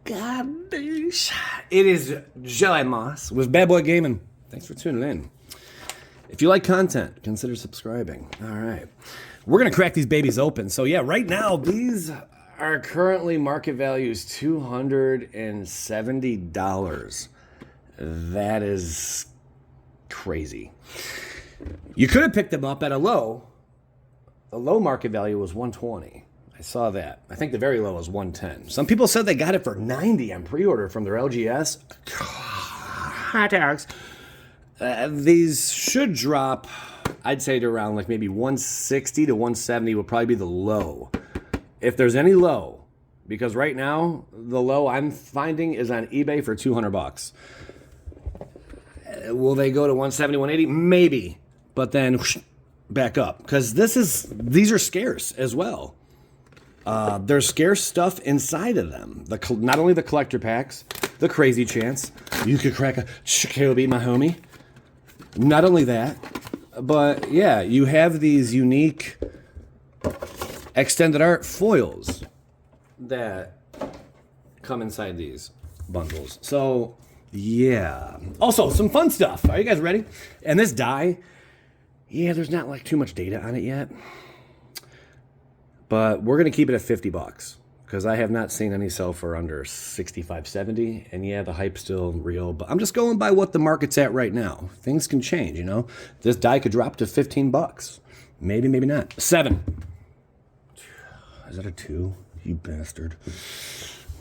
gosh. It is Jelly Moss with Bad Boy Gaming. Thanks for tuning in. If you like content, consider subscribing. All right. We're going to crack these babies open. So, yeah, right now, these are currently market values $270. That is crazy. You could have picked them up at a low. The low market value was 120. I saw that. I think the very low was 110. Some people said they got it for 90 on pre-order from their LGS. Hot dogs. These should drop, I'd say, to around like maybe 160 to 170 will probably be the low. If there's any low, because right now the low I'm finding is on eBay for $200. Will they go to 170, 180? Maybe, but then whoosh, back up, because these are scarce as well. There's scarce stuff inside of them. Not only the collector packs, the crazy chance you could crack a KOB, my homie. Not only that, but yeah, you have these unique extended art foils that come inside these bundles. So yeah. Also, some fun stuff. Are you guys ready? And this die, yeah, there's not like too much data on it yet. But we're going to keep it at $50 because I have not seen any sell for under 65, 70. And yeah, the hype's still real, but I'm just going by what the market's at right now. Things can change, you know. This die could drop to $15. Maybe, maybe not. 7. Is that a 2? You bastard.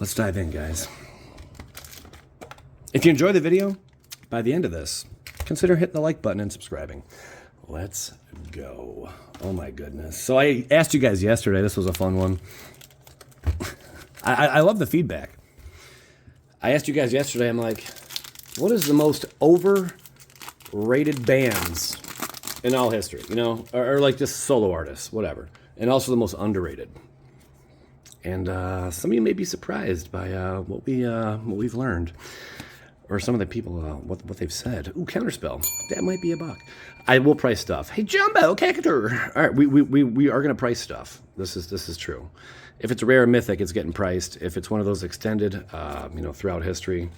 Let's dive in, guys. If you enjoy the video, by the end of this, consider hitting the like button and subscribing. Let's go. Oh my goodness. So I asked you guys yesterday, this was a fun one. I love the feedback. I asked you guys yesterday, I'm like, what is the most overrated bands in all history? You know, or like just solo artists, whatever. And also the most underrated. And some of you may be surprised by what we've learned. Or some of the people, what they've said. Ooh, Counterspell. That might be $1. I will price stuff. Hey, Jumbo, Cactur. All right, we are going to price stuff. This is true. If it's rare or mythic, it's getting priced. If it's one of those extended, throughout history,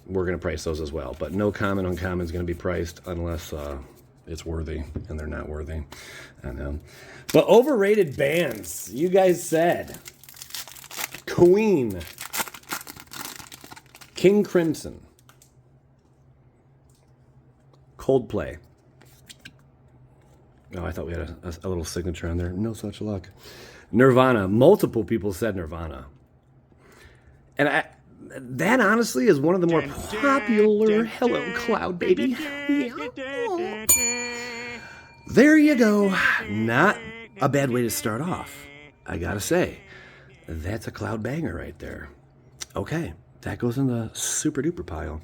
we're going to price those as well. But no common, uncommon is going to be priced unless it's worthy, and they're not worthy. I know. But overrated bands, you guys said. Queen. King Crimson, Coldplay. Oh, I thought we had a little signature on there. No such luck. Nirvana. Multiple people said Nirvana. And that honestly is one of the more popular. Hello, Cloud Baby. Yeah. There you go. Not a bad way to start off. I gotta say, that's a Cloud banger right there. Okay. That goes in the super duper pile.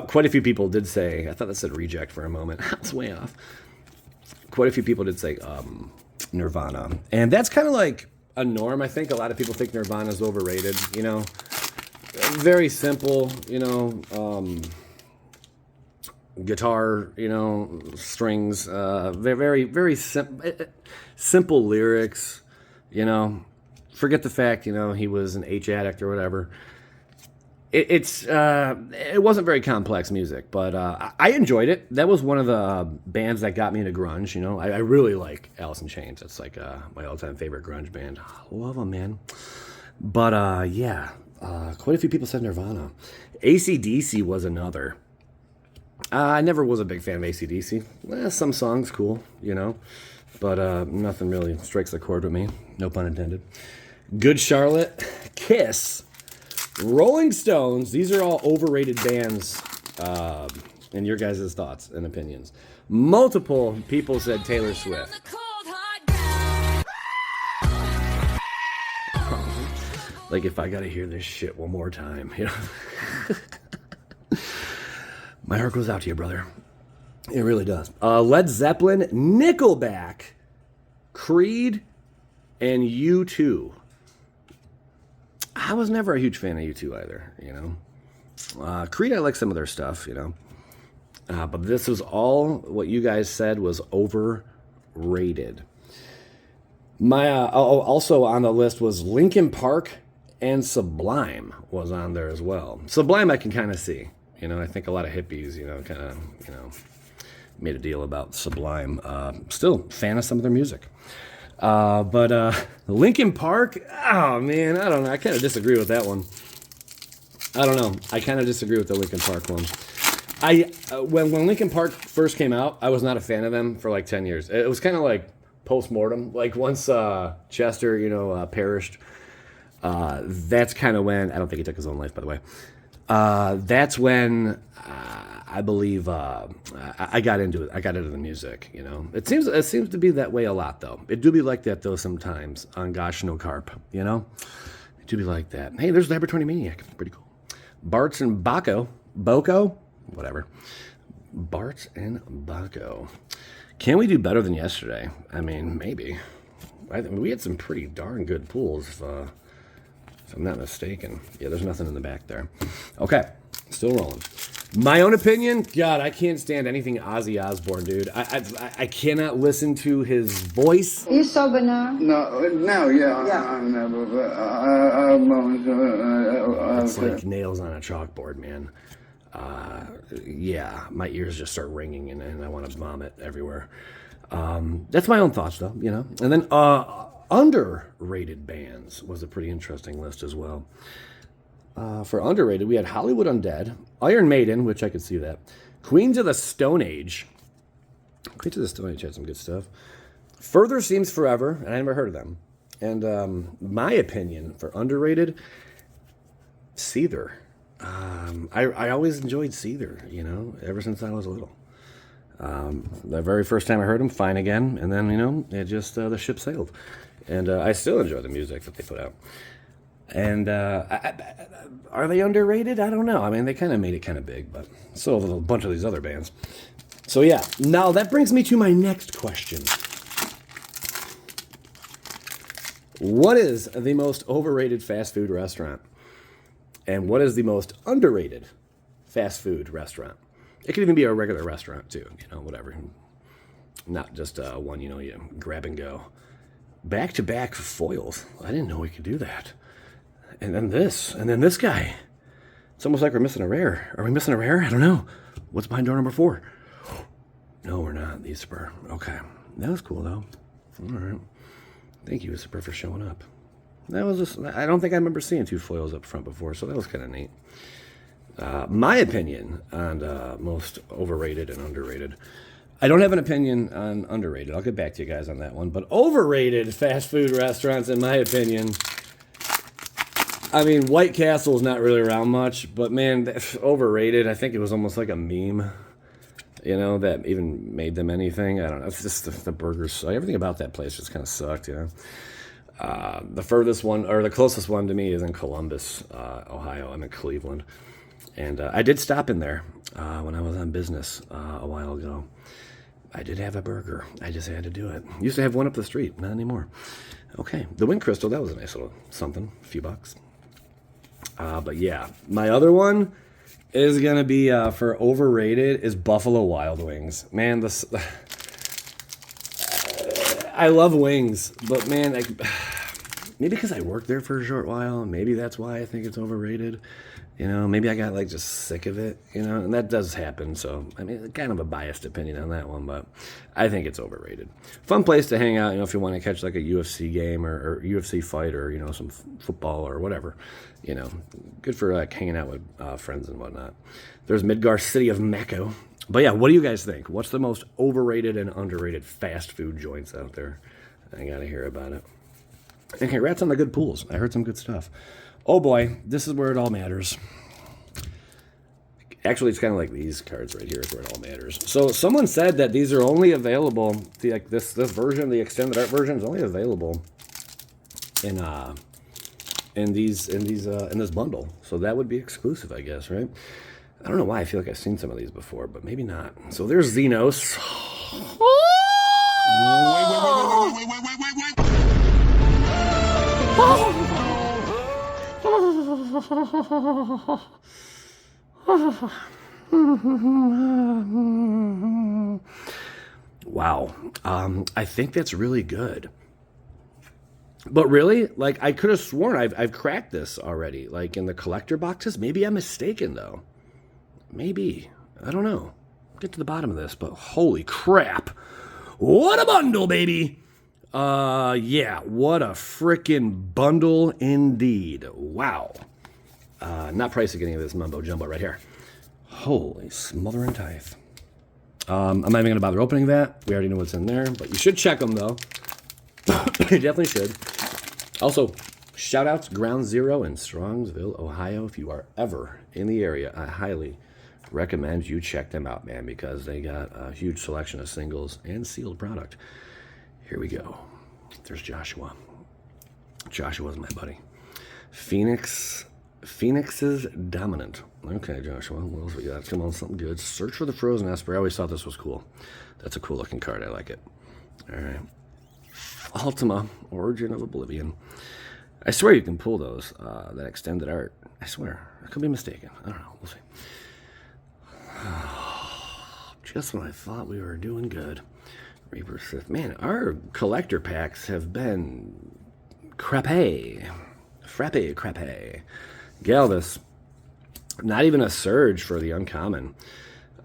Quite a few people did say, I thought that said reject for a moment. I was way off. Quite a few people did say Nirvana. And that's kind of like a norm. I think a lot of people think Nirvana is overrated, you know. Very simple, you know, guitar, you know, strings, very, very simple lyrics, you know. Forget the fact, you know, he was an H addict or whatever. It wasn't very complex music, but I enjoyed it. That was one of the bands that got me into grunge. You know, I really like Alice in Chains. It's like my all-time favorite grunge band. Love them, man. But quite a few people said Nirvana. AC/DC was another. I never was a big fan of AC/DC. Some songs cool, you know, but nothing really strikes the chord with me. No pun intended. Good Charlotte, Kiss, Rolling Stones. These are all overrated bands, and your guys' thoughts and opinions. Multiple people said Taylor Swift. Like if I gotta hear this shit one more time, you know. My heart goes out to you, brother. It really does. Led Zeppelin, Nickelback, Creed, and U2. I was never a huge fan of U2 either, you know. Creed, I like some of their stuff, you know. But this was all what you guys said was overrated. My also on the list was Linkin Park and Sublime was on there as well. Sublime I can kind of see. You know, I think a lot of hippies, you know, kind of, you know, made a deal about Sublime. Still fan of some of their music. But Linkin Park, oh man, I don't know. I kind of disagree with that one. I don't know. I kind of disagree with the Linkin Park one. When Linkin Park first came out, I was not a fan of them for like 10 years. It was kind of like post-mortem. Like once Chester, you know, perished, that's kind of when, I don't think he took his own life, by the way. That's when I believe I got into it. I got into the music, you know. It seems to be that way a lot, though. It do be like that, though, sometimes on Gosh No Carp, you know. It do be like that. Hey, there's Laboratory Maniac. Pretty cool. Bartz and Boko? Whatever. Bartz and Boko. Can we do better than yesterday? I mean, maybe. We had some pretty darn good pools, if I'm not mistaken. Yeah, there's nothing in the back there. Okay, still rolling. My own opinion, God, I can't stand anything Ozzy Osbourne, dude. I cannot listen to his voice. Are you sober now? No, yeah. I'm never, It's like nails on a chalkboard, man. Yeah, my ears just start ringing and I want to vomit everywhere. That's my own thoughts, though, you know. And then underrated bands was a pretty interesting list as well. For underrated, we had Hollywood Undead, Iron Maiden, which I could see that, Queens of the Stone Age. Queens of the Stone Age had some good stuff. Further Seems Forever, and I never heard of them. And my opinion for underrated, Seether. I always enjoyed Seether, you know, ever since I was little. The very first time I heard them, Fine Again, and then, you know, it just, the ship sailed. And I still enjoy the music that they put out. And are they underrated? I don't know. I mean, they kind of made it kind of big, but so have a bunch of these other bands. So yeah, now that brings me to my next question. What is the most overrated fast food restaurant? And what is the most underrated fast food restaurant? It could even be a regular restaurant too, you know, whatever. Not just one, you know, you grab and go. Back-to-back foils. I didn't know we could do that. And then this guy. It's almost like we're missing a rare. Are we missing a rare? I don't know. What's behind door number 4? No, we're not. The Spur. Okay. That was cool, though. All right. Thank you, Spur, for showing up. That was just, I don't think I remember seeing 2 foils up front before, so that was kind of neat. My opinion on most overrated and underrated. I don't have an opinion on underrated. I'll get back to you guys on that one. But overrated fast food restaurants, in my opinion, I mean, White Castle is not really around much, but man, overrated. I think it was almost like a meme, you know, that even made them anything. I don't know. It's just the burgers. Everything about that place just kind of sucked, you know. The furthest one, or the closest one to me, is in Columbus, Ohio. I'm in Cleveland. And I did stop in there when I was on business a while ago. I did have a burger. I just had to do it. Used to have one up the street. Not anymore. Okay. The Wind Crystal, that was a nice little something. A few bucks. But yeah. My other one is going to be, for overrated, is Buffalo Wild Wings. Man, this... I love wings, but man, maybe because I worked there for a short while, maybe that's why I think it's overrated. You know, maybe I got like just sick of it, you know, and that does happen. So, I mean, kind of a biased opinion on that one, but I think it's overrated. Fun place to hang out, you know, if you want to catch like a UFC game or UFC fight or, you know, some football or whatever, you know, good for like hanging out with friends and whatnot. There's Midgar City of Mecca. But yeah, what do you guys think? What's the most overrated and underrated fast food joints out there? I gotta hear about it. And congrats on the good pools. I heard some good stuff. Oh boy, this is where it all matters. Actually, it's kind of like these cards right here is where it all matters. So someone said that these are only available, like this version, the extended art version is only available in this bundle. So that would be exclusive, I guess, right? I don't know why I feel like I've seen some of these before, but maybe not. So there's Xenos. Wow. I think that's really good. But really, like, I could have sworn I've cracked this already, like in the collector boxes. Maybe I'm mistaken, though. Maybe. I don't know. Get to the bottom of this, but holy crap. What a bundle, baby. Yeah, what a freaking bundle indeed. Wow. Not pricing any of this mumbo jumbo right here. Holy smothering tithe. I'm not even going to bother opening that. We already know what's in there, but you should check them, though. You definitely should. Also, shout outs Ground Zero in Strongsville, Ohio. If you are ever in the area, I highly recommend you check them out, man, because they got a huge selection of singles and sealed product. Here we go. There's Joshua. Joshua's my buddy. Phoenix's Dominant. Okay, Joshua, what else we got? Come on, something good. Search for the Frozen Esper. I always thought this was cool. That's a cool looking card. I like it. All right. Ultima, Origin of Oblivion. I swear you can pull those, that extended art. I swear. I could be mistaken. I don't know. We'll see. Just when I thought we were doing good. Reaper Sith. Man, our collector packs have been crappe. Galvis. Not even a surge for the uncommon.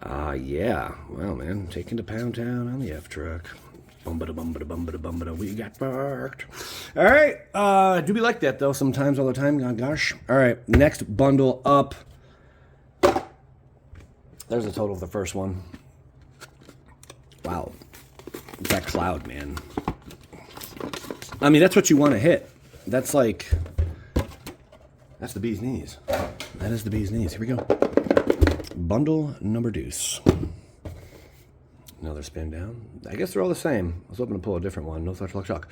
Yeah. Well, man, taking to Pound Town on the F truck. Bumbada, we got parked. All right. Do be like that, though, sometimes, all the time. Oh, gosh. All right. Next bundle up. There's a total of the first one. Wow. That cloud, man. I mean, that's what you want to hit. That's like... That's the bee's knees. That is the bee's knees. Here we go. Bundle number deuce. Another spin down. I guess they're all the same. I was hoping to pull a different one. No such luck shock.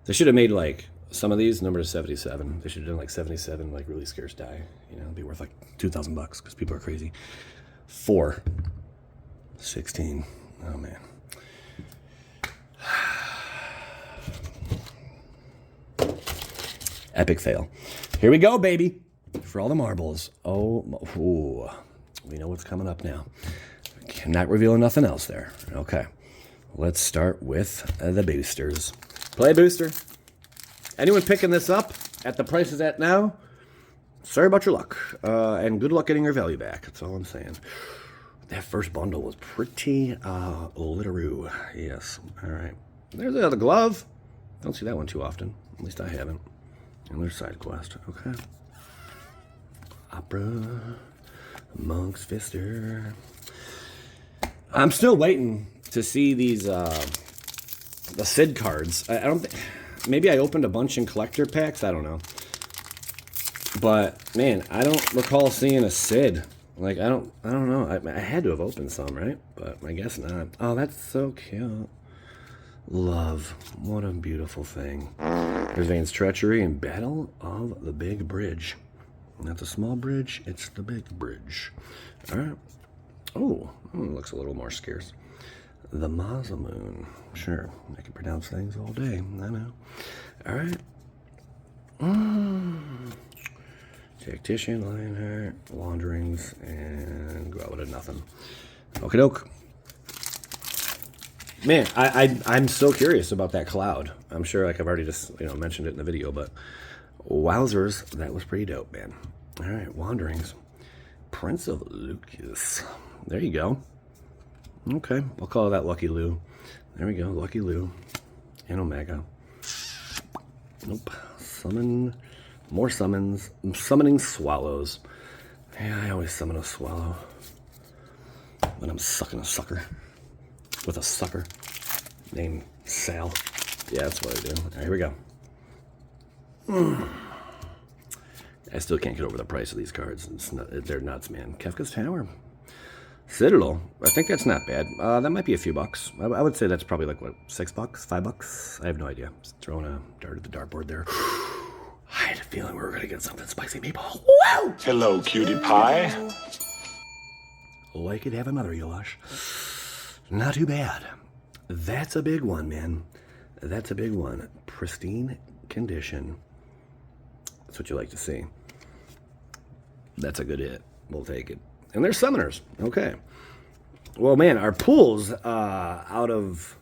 They should have made, like, some of these number 77. They should have done, like, 77, like, really scarce die. You know, it'd be worth, like, $2,000 because people are crazy. 4. 16. Oh, man. Epic fail. Here we go, baby. For all the marbles. Ooh. We know what's coming up now. Not revealing nothing else there. Okay. Let's start with the boosters. Play booster. Anyone picking this up at the price it's at now? Sorry about your luck. And good luck getting your value back. That's all I'm saying. That first bundle was pretty litteroo. Yes. All right. There's the other glove. Don't see that one too often. At least I haven't. And there's side quest. Okay. Opera. Monk's Fister. I'm still waiting to see these the Sid cards. I don't think... Maybe I opened a bunch in collector packs. I don't know. But, man, I don't recall seeing a Sid. Like, I don't know. I had to have opened some, right? But I guess not. Oh, that's so cute. Love. What a beautiful thing. There's Vane's Treachery and Battle of the Big Bridge. Not the small bridge, it's the big bridge. All right. Oh, looks a little more scarce. The Mazamoon. Sure, I can pronounce things all day. I know. All right. Tactician, Lionheart, Wanderings, and go out with a nothing. Okie doke. Man, I'm so curious about that cloud. I'm sure, like I've already just mentioned it in the video, but wowzers, that was pretty dope, man. All right, Wanderings, Prince of Lucas. There you go. Okay, we'll call that Lucky Lou. There we go, Lucky Lou and Omega. Nope. Summon, more summons. I'm summoning swallows. Yeah, I always summon a swallow when I'm sucking a sucker with a sucker named Sal. Yeah, that's what I do. All right, here we go. I still can't get over the price of these cards. They're nuts, man. Kefka's Tower. Citadel. I think that's not bad. That might be a few bucks. I would say that's probably like, what, $6? $5? I have no idea. Just throwing a dart at the dartboard there. I had a feeling we were going to get something spicy, people. Woo! Hello, cutie pie. Oh, I could have another Yosh. Not too bad. That's a big one, man. That's a big one. Pristine condition. That's what you like to see. That's a good hit. We'll take it. And there's summoners. Okay. Well, man, our pools out of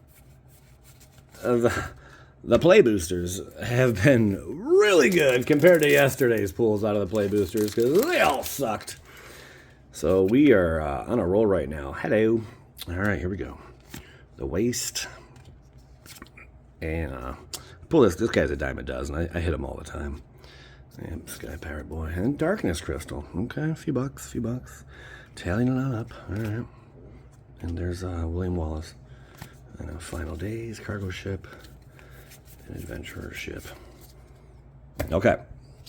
The play boosters have been really good compared to yesterday's pulls out of the play boosters because they all sucked. So we are on a roll right now. Hello. All right, here we go. The waist. And pull this. This guy's a dime a dozen. I hit him all the time. And Sky Pirate Boy. And Darkness Crystal. Okay, a few bucks. Tallying it on up. All right. And there's William Wallace. And Final Days, Cargo Ship. Adventurer ship. Okay.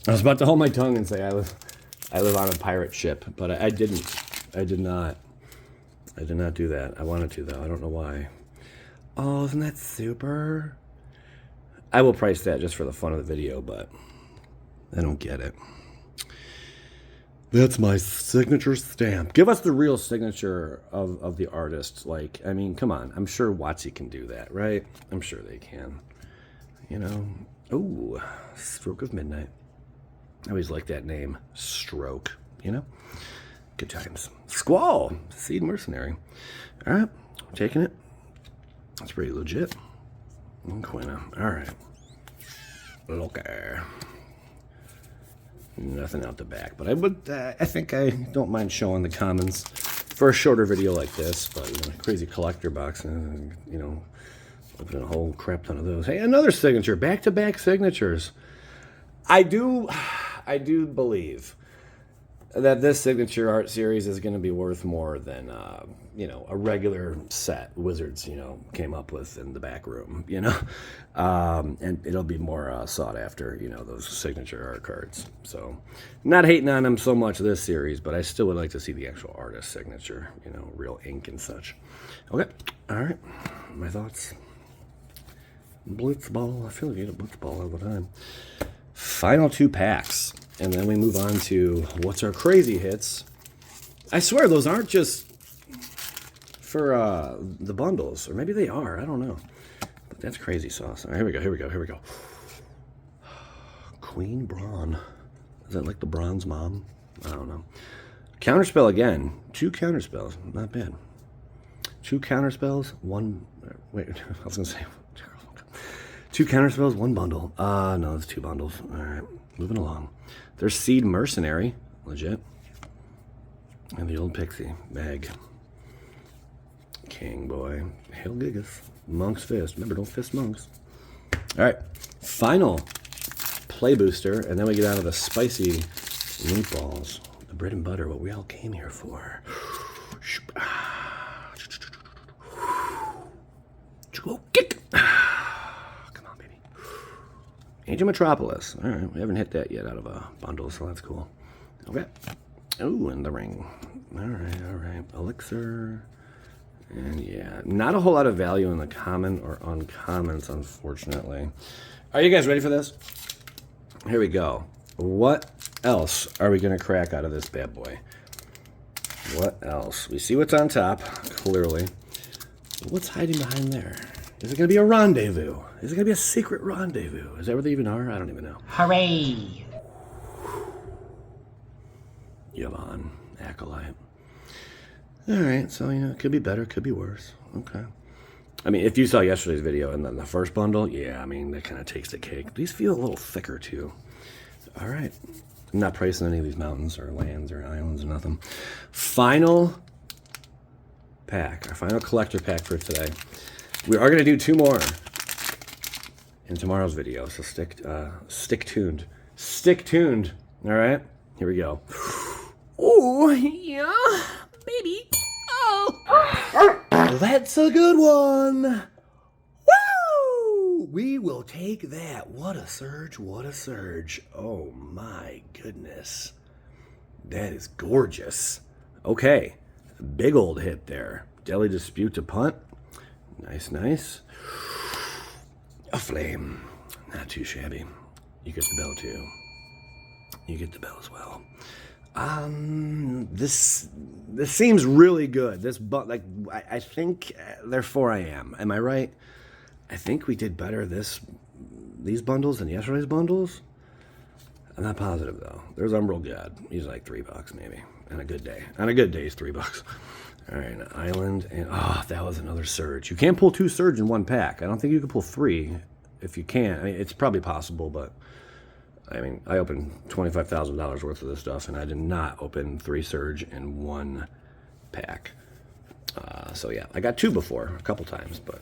I was about to hold my tongue and say I live on a pirate ship, but I didn't. I did not do that. I wanted to, though. I don't know why. Oh, isn't that super? I will price that just for the fun of the video, but I don't get it. That's my signature stamp. Give us the real signature of the artist. Like, I mean, come on. I'm sure Watsy can do that, right? I'm sure they can. You know, ooh, Stroke of Midnight. I always like that name, Stroke, you know? Good times. Squall, Seed Mercenary. All right, taking it. That's pretty legit. And Quina, all right. Okay. Nothing out the back, but I think I don't mind showing the commons for a shorter video like this, but, you know, crazy collector box, and, you know, opening a whole crap ton of those. Hey, another signature, back-to-back signatures. I do believe that this signature art series is going to be worth more than you know, a regular set Wizards, you know, came up with in the back room, you know, and it'll be more sought after, you know, those signature art cards. So, not hating on them so much this series, but I still would like to see the actual artist signature, you know, real ink and such. Okay, all right, my thoughts. Blitzball. I feel like you get a blitzball all the time. Final 2 packs. And then we move on to what's our crazy hits. I swear those aren't just for the bundles. Or maybe they are. I don't know. But that's crazy sauce. All right, here we go. Queen Braun. Is that like the bronze mom? I don't know. Counterspell again. 2 counterspells. Not bad. 2 counterspells. 1... Wait, I was going to say... 2 counterspells, 1 bundle. No, it's 2 bundles. All right, moving along. There's Seed Mercenary, legit. And the old Pixie bag. King Boy, Hail Gigas, Monk's Fist. Remember, don't fist monks. All right, final play booster, and then we get out of the spicy meatballs, the bread and butter, what we all came here for. Kick. Age of Metropolis. All right, we haven't hit that yet out of a bundle, so that's cool. Okay. Ooh, and the ring. All right. Elixir. And yeah, not a whole lot of value in the common or uncommons, unfortunately. Are you guys ready for this? Here we go. What else are we going to crack out of this bad boy? What else? We see what's on top, clearly. What's hiding behind there? Is it going to be a rendezvous? Is it going to be a secret rendezvous? Is that what they even are? I don't even know. Hooray! Yvonne, Acolyte. All right, so, you know, it could be better, could be worse. Okay. I mean, if you saw yesterday's video and then the first bundle, yeah, I mean, that kind of takes the cake. These feel a little thicker, too. All right. I'm not pricing any of these mountains or lands or islands or nothing. Final pack, our final collector pack for today. We are going to do 2 more in tomorrow's video, so stick tuned. Stick tuned. All right, here we go. Oh, yeah, baby. Oh, that's a good one. Woo! We will take that. What a surge, what a surge. Oh, my goodness. That is gorgeous. Okay, big old hit there. Deadly Dispute to punt. Nice. A flame. Not too shabby. You get the bell, too. You get the bell as well. This seems really good. I think therefore I am. Am I right? I think we did better these bundles than yesterday's bundles. I'm not positive though. There's Umbral God. He's like $3 maybe. On a good day. On a good day, he's $3. All right, an island, and that was another surge. You can't pull 2 surge in 1 pack. I don't think you can pull 3 if you can. I mean, it's probably possible, but I mean, I opened $25,000 worth of this stuff, and I did not open 3 Surge in 1 pack. So yeah, I got 2 before, a couple times, but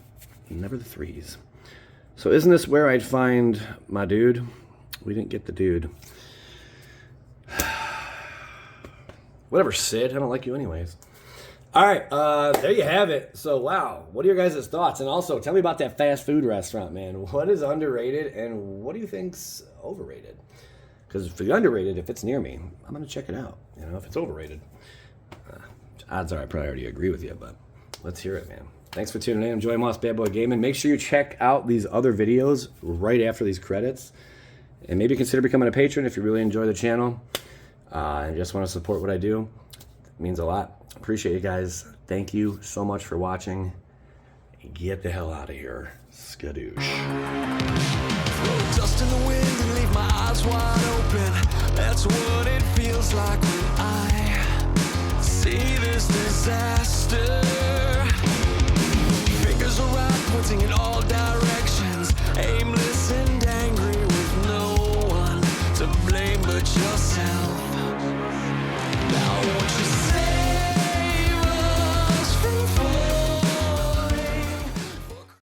never the 3s. So isn't this where I'd find my dude? We didn't get the dude. Whatever, Sid. I don't like you anyways. All right, there you have it. So, wow, what are your guys' thoughts? And also, tell me about that fast food restaurant, man. What is underrated, and what do you think's overrated? Because for the underrated, if it's near me, I'm going to check it out. You know, if it's overrated, odds are I probably already agree with you, but let's hear it, man. Thanks for tuning in. I'm Joey Moss, Bad Boy Gaming. Make sure you check out these other videos right after these credits. And maybe consider becoming a patron if you really enjoy the channel and just want to support what I do. It means a lot. Appreciate you guys. Thank you so much for watching. Get the hell out of here. Skadoosh. Throw dust in the wind and leave my eyes wide open. That's what it feels like when I see this disaster. Fingers around, pointing in all directions. Aimless and angry with no one to blame but yourself.